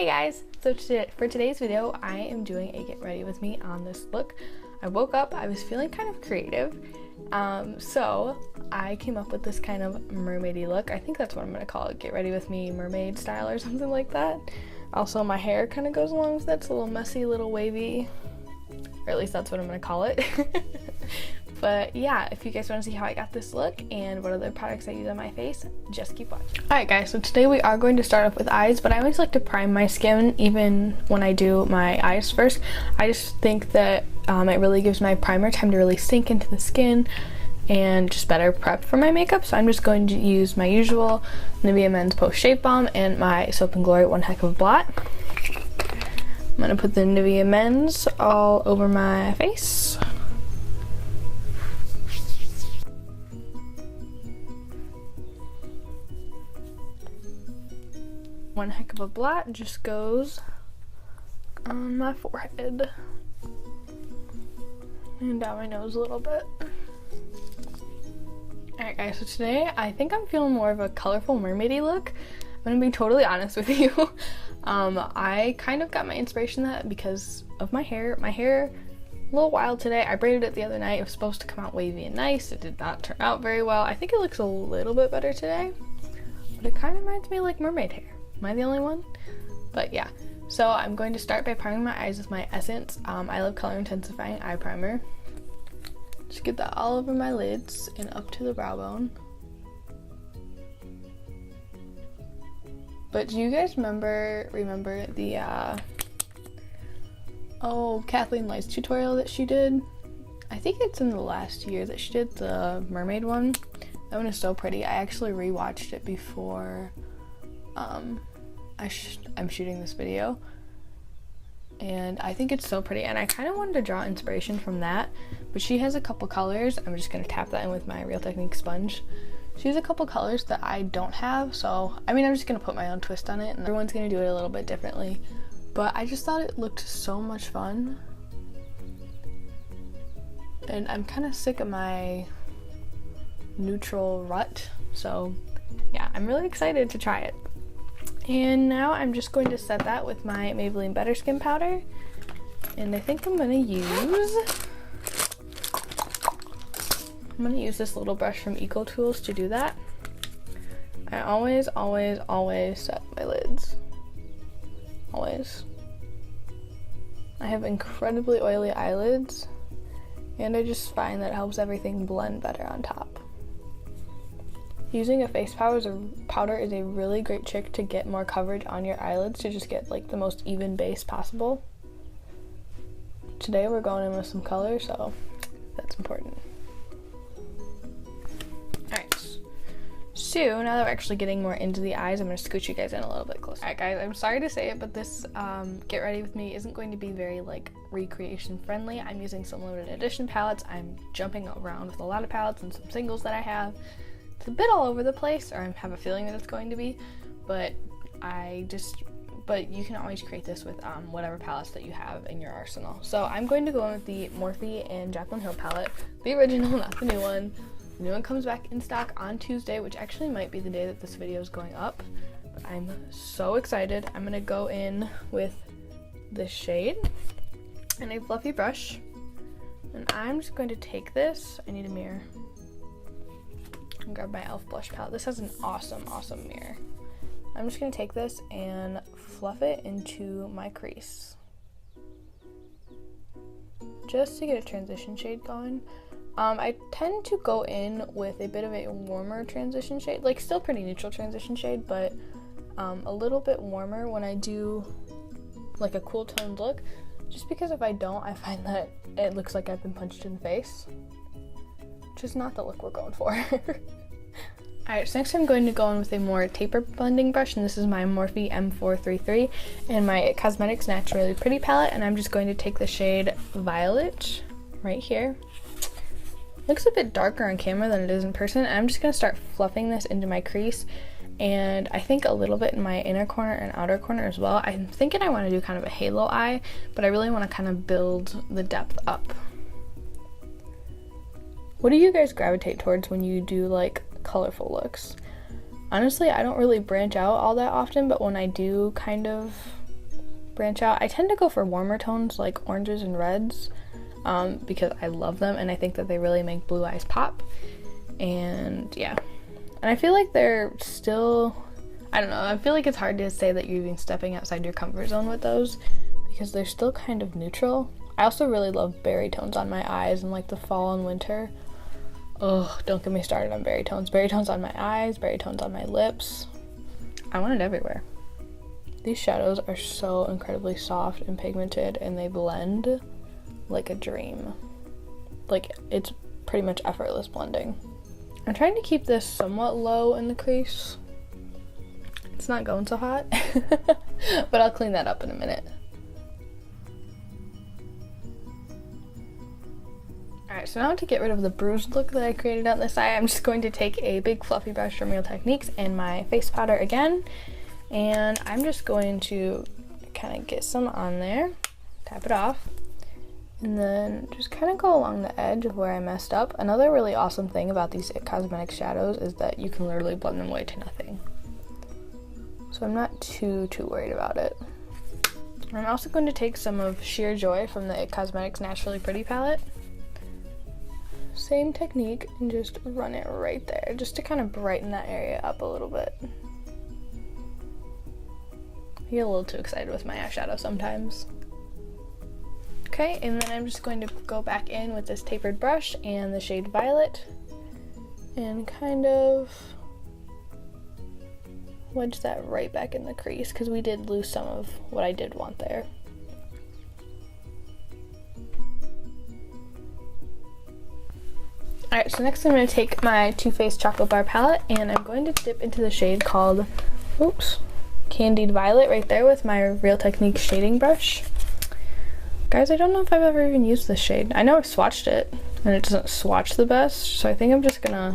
Hey guys! So for today's video, I am doing a get ready with me on this look. I woke up, I was feeling kind of creative, so I came up with this kind of mermaidy look. I think that's what I'm going to call it, get ready with me mermaid style or something like that. Also, my hair kind of goes along with that. It's a little messy, a little wavy, or at least that's what I'm going to call it. But yeah, if you guys want to see how I got this look and what other products I use on my face, just keep watching. Alright guys, so today we are going to start off with eyes, but I always like to prime my skin even when I do my eyes first. I just think that it really gives my primer time to really sink into the skin and just better prep for my makeup. So I'm just going to use my usual Nivea Men's Post Shape Balm and my Soap & Glory One Heck of a Blot. I'm going to put the Nivea Men's all over my face. One Heck of a Blot just goes on my forehead and down my nose a little bit. Alright guys, so today I think I'm feeling more of a colorful mermaidy look. I'm gonna be totally honest with you. I kind of got my inspiration that because of my hair. My hair, a little wild today. I braided it the other night. It was supposed to come out wavy and nice. It did not turn out very well. I think it looks a little bit better today, but it kind of reminds me of like mermaid hair. Am I the only one? But yeah, so I'm going to start by priming my eyes with my Essence I Love Color Intensifying Eye Primer. Just get that all over my lids and up to the brow bone. But do you guys remember the Kathleen Lights tutorial that she did? I think it's in the last year that she did the mermaid one. That one is so pretty. I actually rewatched it before I'm shooting this video, and I think it's so pretty, and I kind of wanted to draw inspiration from that, but she has a couple colors. I'm just going to tap that in with my Real Technique sponge. She has a couple colors that I don't have, so I mean I'm just going to put my own twist on it, and everyone's going to do it a little bit differently, but I just thought it looked so much fun, and I'm kind of sick of my neutral rut, so yeah, I'm really excited to try it. And now I'm just going to set that with my Maybelline Better Skin powder, and I think I'm gonna use this little brush from Eco Tools to do that. I always set my lids. Always. I have incredibly oily eyelids, and I just find that it helps everything blend better on top. Using a face powder is a really great trick to get more coverage on your eyelids, to just get like the most even base possible. Today we're going in with some color, so that's important. Alright, so now that we're actually getting more into the eyes, I'm going to scooch you guys in a little bit closer. Alright guys, I'm sorry to say it, but this get ready with me isn't going to be very like recreation friendly. I'm using some limited edition palettes. I'm jumping around with a lot of palettes and some singles that I have. It's a bit all over the place, or I have a feeling that it's going to be, but you can always create this with whatever palettes that you have in your arsenal. So I'm going to go in with the Morphe and Jaclyn Hill palette, the original, not the new one. The new one comes back in stock on Tuesday, which actually might be the day that this video is going up, but I'm so excited. I'm going to go in with this shade and a fluffy brush, and I'm just going to take this. I need a mirror. And grab my e.l.f. blush palette. This has an awesome mirror. I'm just going to take this and fluff it into my crease, just to get a transition shade going. I tend to go in with a bit of a warmer transition shade, like still pretty neutral transition shade, but a little bit warmer when I do like a cool toned look, just because if I don't, I find that it looks like I've been punched in the face. Which is not the look we're going for. Alright, so next I'm going to go in with a more taper blending brush, and this is my Morphe M433 and my Cosmetics Naturally Pretty palette, and I'm just going to take the shade Violet right here. It looks a bit darker on camera than it is in person, and I'm just going to start fluffing this into my crease, and I think a little bit in my inner corner and outer corner as well. I'm thinking I want to do kind of a halo eye, but I really want to kind of build the depth up. What do you guys gravitate towards when you do like colorful looks? Honestly, I don't really branch out all that often, but when I do kind of branch out. I tend to go for warmer tones like oranges and reds because I love them and I think that they really make blue eyes pop. And yeah, and I feel like they're still, I don't know, I feel like it's hard to say that you're even stepping outside your comfort zone with those because they're still kind of neutral. I also really love berry tones on my eyes in like the fall and winter. Oh, don't get me started on berry tones. Berry tones on my eyes, berry tones on my lips. I want it everywhere. These shadows are so incredibly soft and pigmented and they blend like a dream. Like, it's pretty much effortless blending. I'm trying to keep this somewhat low in the crease. It's not going so hot, but I'll clean that up in a minute. Alright, so now to get rid of the bruised look that I created on this eye, I'm just going to take a big fluffy brush from Real Techniques and my face powder again, and I'm just going to kind of get some on there, tap it off, and then just kind of go along the edge of where I messed up. Another really awesome thing about these IT Cosmetics shadows is that you can literally blend them away to nothing. So I'm not too worried about it. I'm also going to take some of Sheer Joy from the IT Cosmetics Naturally Pretty palette. Same technique and just run it right there just to kind of brighten that area up a little bit. I get a little too excited with my eyeshadow sometimes. Okay, and then I'm just going to go back in with this tapered brush and the shade Violet and kind of wedge that right back in the crease because we did lose some of what I did want there. Alright, so next I'm going to take my Too Faced Chocolate Bar palette and I'm going to dip into the shade called, Candied Violet right there with my Real Techniques shading brush. Guys, I don't know if I've ever even used this shade. I know I've swatched it and it doesn't swatch the best, so I think I'm just gonna,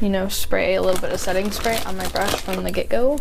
you know, spray a little bit of setting spray on my brush from the get-go.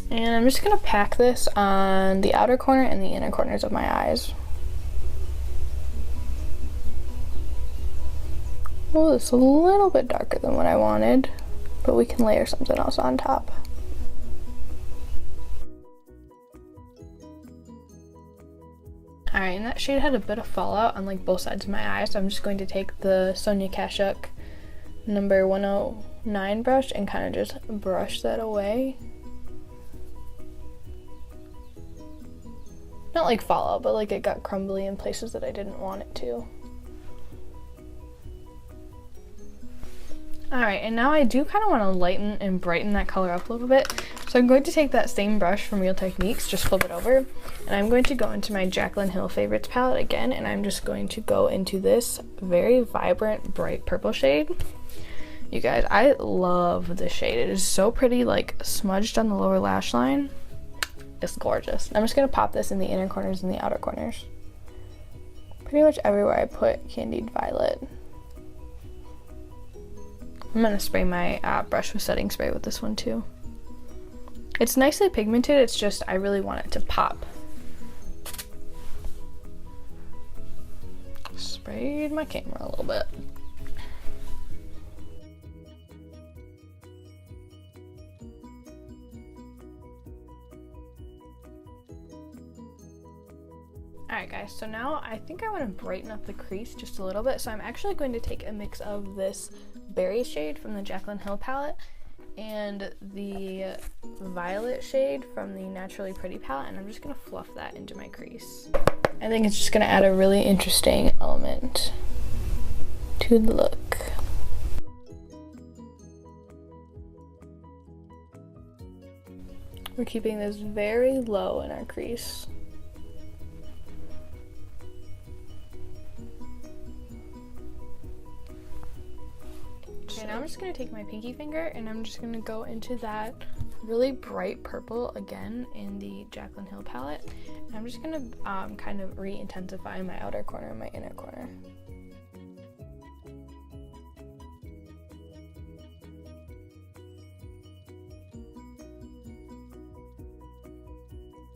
And I'm just gonna pack this on the outer corner and the inner corners of my eyes. Oh, it's a little bit darker than what I wanted, but we can layer something else on top. Alright, and that shade had a bit of fallout on like both sides of my eyes, so I'm just going to take the Sonia Kashuk number 109 brush and kind of just brush that away. Not like fallout, but like it got crumbly in places that I didn't want it to. Alright, and now I do kind of want to lighten and brighten that color up a little bit. So I'm going to take that same brush from Real Techniques, just flip it over, and I'm going to go into my Jaclyn Hill Favorites palette again, and I'm just going to go into this very vibrant, bright purple shade. You guys, I love this shade. It is so pretty, like smudged on the lower lash line. It's gorgeous. I'm just going to pop this in the inner corners and the outer corners. Pretty much everywhere I put Candied Violet. I'm going to spray my brush with setting spray with this one too. It's nicely pigmented, it's just I really want it to pop. Sprayed my camera a little bit. Alright guys, so now I think I want to brighten up the crease just a little bit, so I'm actually going to take a mix of this berry shade from the Jaclyn Hill palette and the violet shade from the Naturally Pretty palette, and I'm just going to fluff that into my crease. I think it's just going to add a really interesting element to the look. We're keeping this very low in our crease. Okay, now I'm just going to take my pinky finger and I'm just going to go into that really bright purple again in the Jaclyn Hill palette. And I'm just going to kind of re-intensify my outer corner and my inner corner.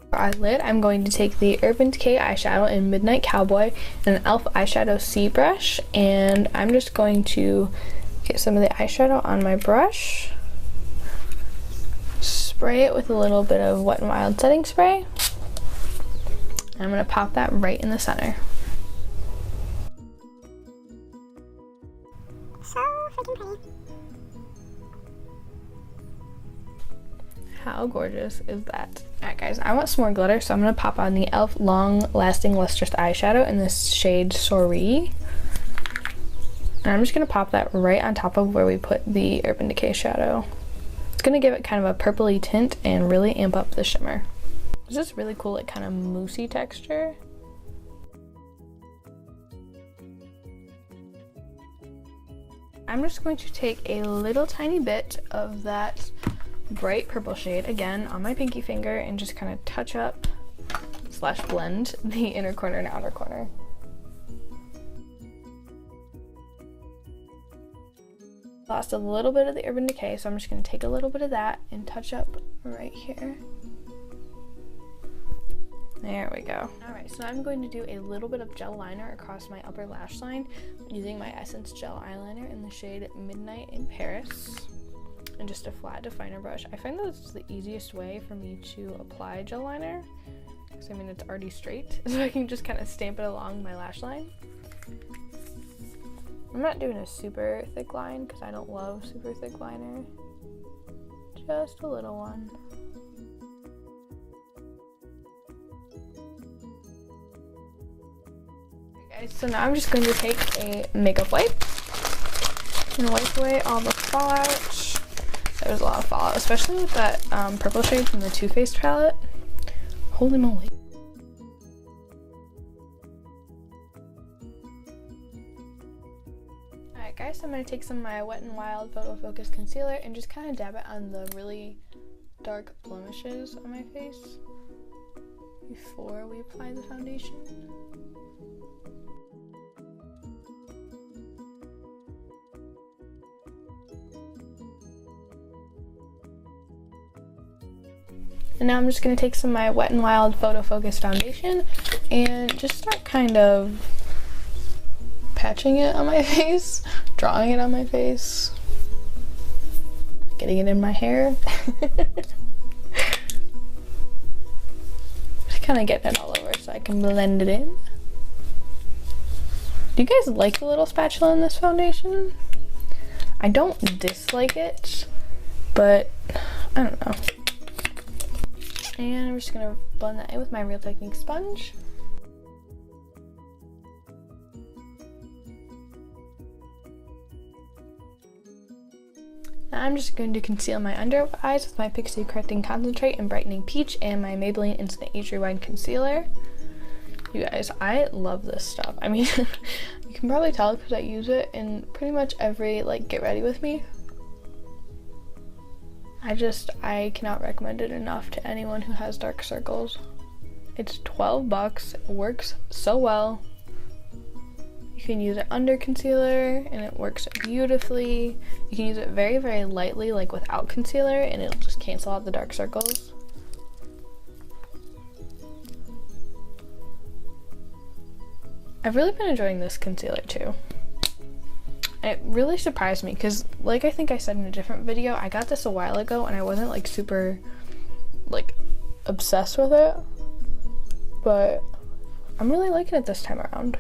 For eyelid, I'm going to take the Urban Decay eyeshadow in Midnight Cowboy and an e.l.f. eyeshadow C brush, and I'm just going to Get some of the eyeshadow on my brush. Spray it with a little bit of Wet n Wild setting spray. I'm going to pop that right in the center. So freaking pretty. How gorgeous is that? Alright guys, I want some more glitter, so I'm going to pop on the e.l.f. Long Lasting Lustrous Eyeshadow in this shade Sorry. And I'm just going to pop that right on top of where we put the Urban Decay shadow. It's going to give it kind of a purpley tint and really amp up the shimmer. It's just really cool, like kind of moussey texture. I'm just going to take a little tiny bit of that bright purple shade again on my pinky finger and just kind of touch up / blend the inner corner and outer corner. Lost a little bit of the Urban Decay, so I'm just going to take a little bit of that and touch up right here. There we go. Alright, so I'm going to do a little bit of gel liner across my upper lash line using my Essence Gel Eyeliner in the shade Midnight in Paris. And just a flat definer brush. I find that's the easiest way for me to apply gel liner, because I mean it's already straight, so I can just kind of stamp it along my lash line. I'm not doing a super thick line because I don't love super thick liner. Just a little one. Okay guys, so now I'm just going to take a makeup wipe and wipe away all the fallout. There's a lot of fallout, especially with that purple shade from the Too Faced palette. Holy moly. Alright guys, so I'm going to take some of my Wet n Wild Photo Focus Concealer and just kind of dab it on the really dark blemishes on my face before we apply the foundation. And now I'm just going to take some of my Wet n Wild Photo Focus Foundation and just start kind of patching it on my face, drawing it on my face, getting it in my hair. Just kind of getting it all over so I can blend it in. Do you guys like the little spatula in this foundation? I don't dislike it, but I don't know. And I'm just going to blend that in with my Real Techniques sponge. Now I'm just going to conceal my under eyes with my Pixie Correcting Concentrate and Brightening Peach and my Maybelline Instant Age Rewind Concealer. You guys, I love this stuff. I mean, you can probably tell because I use it in pretty much every, like, get ready with me. I cannot recommend it enough to anyone who has dark circles. It's 12 bucks, it works so well. You can use it under concealer and it works beautifully. You can use it very, very lightly, like without concealer, and it'll just cancel out the dark circles. I've really been enjoying this concealer too. It really surprised me because, like I think I said in a different video, I got this a while ago and I wasn't like super like obsessed with it, but I'm really liking it this time around.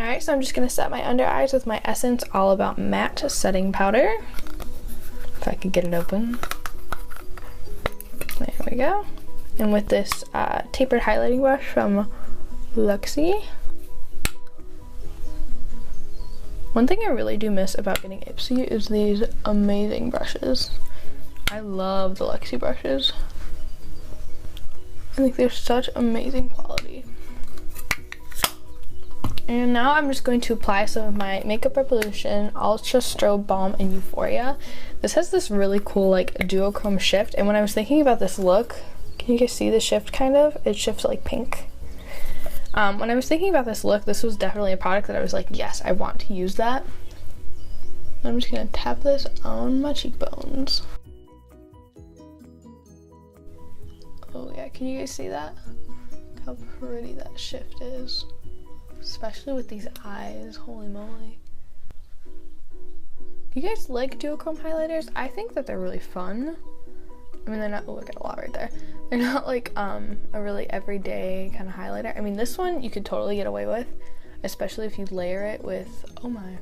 Alright, so I'm just going to set my under eyes with my Essence All About Matte Setting Powder. If I could get it open. There we go. And with this tapered highlighting brush from Luxie. One thing I really do miss about getting Ipsy is these amazing brushes. I love the Luxie brushes. I think they're such amazing quality. And now I'm just going to apply some of my Makeup Revolution Ultra Strobe Balm in Euphoria. This has this really cool like duochrome shift, and when I was thinking about this look, can you guys see the shift kind of? It shifts like pink. When I was thinking about this look, this was definitely a product that I was like, yes, I want to use that. I'm just going to tap this on my cheekbones. Oh yeah, can you guys see that? How pretty that shift is. especially with these eyes. Holy moly. Do you guys like duochrome highlighters? I think that they're really fun. I mean, they're not, oh, I got a lot right there. They're not like a really everyday kind of highlighter. I mean, this one you could totally get away with, especially if you layer it with, oh my, I'm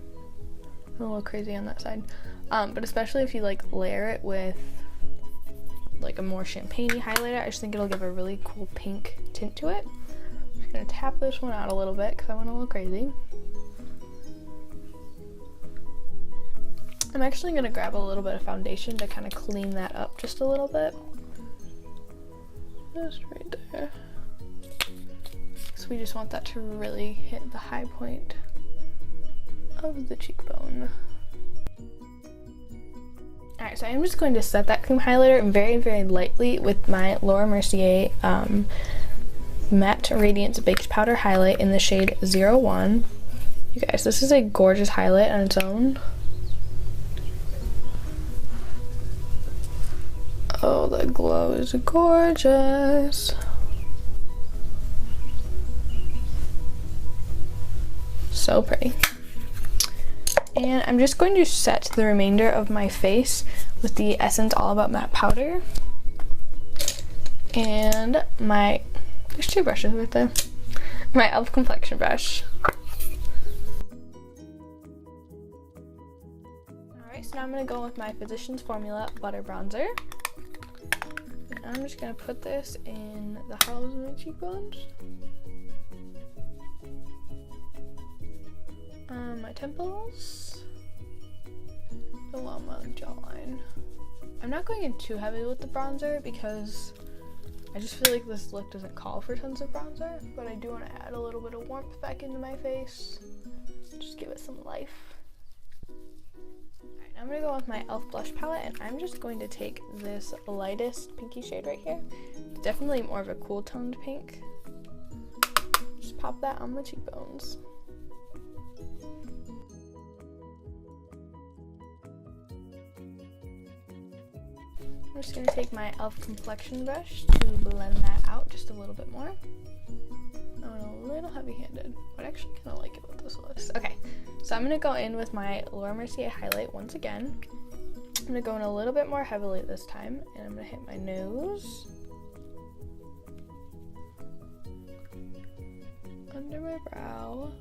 a little crazy on that side. But especially if you like layer it with like a more champagne-y highlighter, I just think it'll give a really cool pink tint to it. I'm just gonna tap this one out a little bit because I went a little crazy. I'm actually gonna grab a little bit of foundation to kind of clean that up just a little bit. Just right there. So we just want that to really hit the high point of the cheekbone. Alright, so I'm just going to set that cream highlighter very, very lightly with my Laura Mercier Matte Radiance Baked Powder Highlight in the shade 01. You guys, this is a gorgeous highlight on its own. Oh, the glow is gorgeous. So pretty. And I'm just going to set the remainder of my face with the Essence All About Matte Powder. And there's two brushes right there. My e.l.f. complexion brush. Alright, so now I'm going to go with my Physicians Formula Butter Bronzer. And I'm just going to put this in the hollows of my cheekbones. My temples, along my jawline. I'm not going in too heavy with the bronzer because I just feel like this look doesn't call for tons of bronzer, but I do want to add a little bit of warmth back into my face. Just give it some life. Alright, now I'm going to go with my e.l.f. blush palette, and I'm just going to take this lightest pinky shade right here. It's definitely more of a cool toned pink. Just pop that on the cheekbones. I'm just going to take my e.l.f. complexion brush to blend that out just a little bit more. I'm a little heavy-handed, but I actually kind of like it with this looks. Okay, so I'm going to go in with my Laura Mercier highlight once again. I'm going to go in a little bit more heavily this time, and I'm going to hit my nose, under my brow,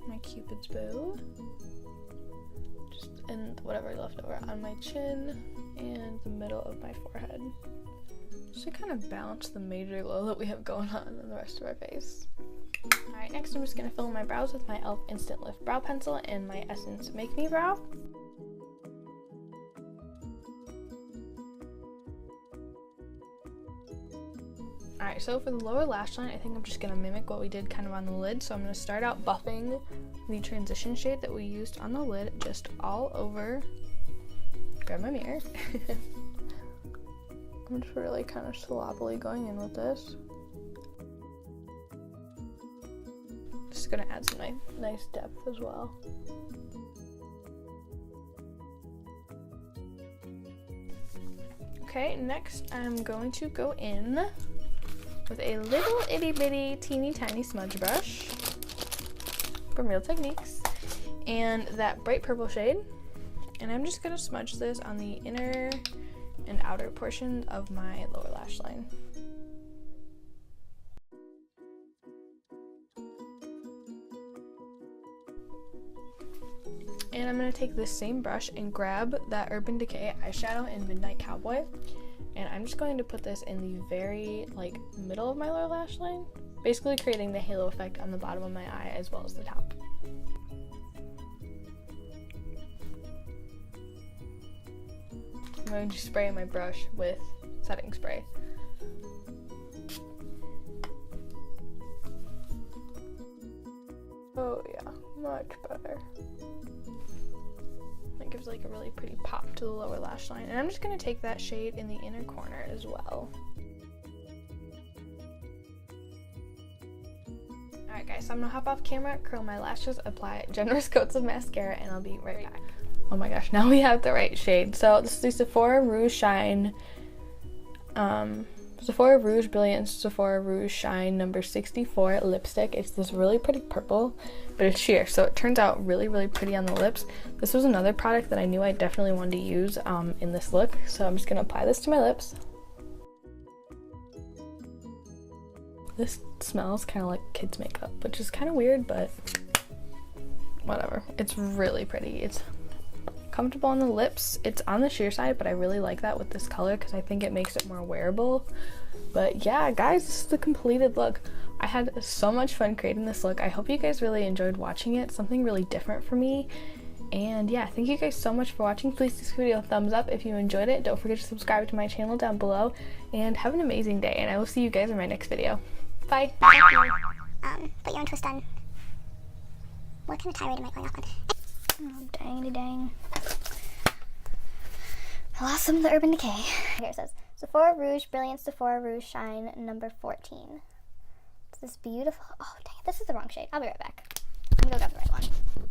my Cupid's bow, just and whatever left over on my chin and the middle of my forehead, just to kind of balance the major glow that we have going on in the rest of our face. Alright, next I'm just going to fill my brows with my e.l.f. Instant Lift Brow Pencil and my Essence Make Me Brow. Alright, so for the lower lash line, I think I'm just going to mimic what we did kind of on the lid. So I'm going to start out buffing the transition shade that we used on the lid just all over. Grab my mirror. I'm just really kind of sloppily going in with this. Just going to add some nice depth as well. Okay, next I'm going to go in with a little itty bitty teeny tiny smudge brush from Real Techniques and that bright purple shade, and I'm just going to smudge this on the inner and outer portion of my lower lash line. And I'm going to take this same brush and grab that Urban Decay eyeshadow in Midnight Cowboy, and I'm just going to put this in the very middle of my lower lash line, basically creating the halo effect on the bottom of my eye as well as the top. I'm going to spray my brush with setting spray. Oh yeah, much better. That gives a really pretty pop to the lower lash line. And I'm just going to take that shade in the inner corner as well. Alright guys, so I'm going to hop off camera, curl my lashes, apply generous coats of mascara, and I'll be right back. Oh my gosh, now we have the right shade. So this is the Sephora Rouge Shine Sephora Rouge Brilliance Sephora Rouge Shine number 64 lipstick. It's this really pretty purple, but it's sheer, so it turns out really, really pretty on the lips. This was another product that I knew I definitely wanted to use in this look, so I'm just gonna apply this to my lips. This smells kind of like kids makeup, which is kind of weird, but whatever. It's really pretty. It's comfortable on the lips. It's on the sheer side, but I really like that with this color because I think it makes it more wearable. But yeah, guys, this is the completed look. I had so much fun creating this look. I hope you guys really enjoyed watching it. Something really different for me. And yeah, thank you guys so much for watching. Please give this video a thumbs up if you enjoyed it. Don't forget to subscribe to my channel down below. And have an amazing day. And I will see you guys in my next video. Bye. Put your own twist on. What kind of tirade am I going off on? Oh, dang, dang. I lost some of the Urban Decay. Here it says, Sephora Rouge Brilliance Sephora Rouge Shine number 14. It's this beautiful, oh dang it, this is the wrong shade. I'll be right back. I'm gonna go grab the right one.